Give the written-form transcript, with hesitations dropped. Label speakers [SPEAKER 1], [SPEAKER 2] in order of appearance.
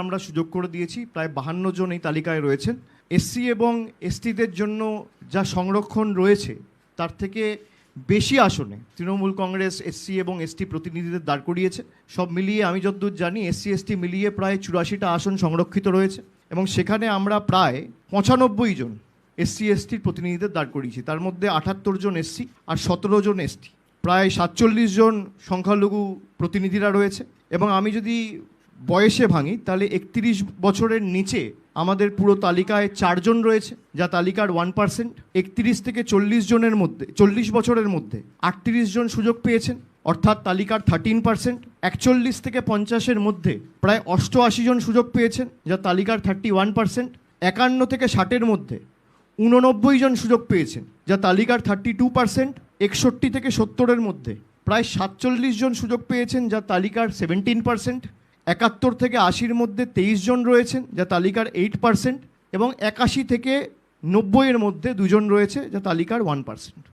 [SPEAKER 1] আমরা সুযোগ করে দিয়েছি, প্রায় 52 জন এই তালিকায় রয়েছেন। এসসি এবং এসটিদের জন্য যা সংরক্ষণ রয়েছে তার থেকে বেশি আসনে তৃণমূল কংগ্রেস এসসি এবং এসটি প্রতিনিধিদের দাঁড় করিয়েছে। সব মিলিয়ে আমি যতদূর জানি এসসি এসটি মিলিয়ে প্রায় 84টা আসন সংরক্ষিত রয়েছে এবং সেখানে আমরা প্রায় 95 জন এসসি এসটির প্রতিনিধিদের দাঁড় করিয়েছি। তার মধ্যে 78 জন এসসি আর 17 জন এসটি, প্রায় 47 জন সংখ্যালঘু প্রতিনিধিরা রয়েছে। এবং আমি যদি বয়সে ভাঙি তাহলে 31 বছরের নিচে আমাদের পুরো তালিকায় 4 জন রয়েছে, যা তালিকার 1%। 31 থেকে 40 জনের মধ্যে 40 বছরের মধ্যে 38 জন সুযোগ পেয়েছেন, অর্থাৎ তালিকার 13%। 41 থেকে 50-এর মধ্যে প্রায় 88 জন সুযোগ পেয়েছেন, যা তালিকার 31%। 51 থেকে 60-এর মধ্যে 89 জন সুযোগ পেয়েছেন, যা তালিকার 32%। 61 থেকে 70-এর মধ্যে প্রায় 47 জন সুযোগ পেয়েছেন, যা তালিকার 17%। 71 থেকে 80-এর মধ্যে 23 জন রয়েছেন, যা তালিকার 8%। এবং 81 থেকে 90-এর মধ্যে 2 জন রয়েছে, যা তালিকার 1%।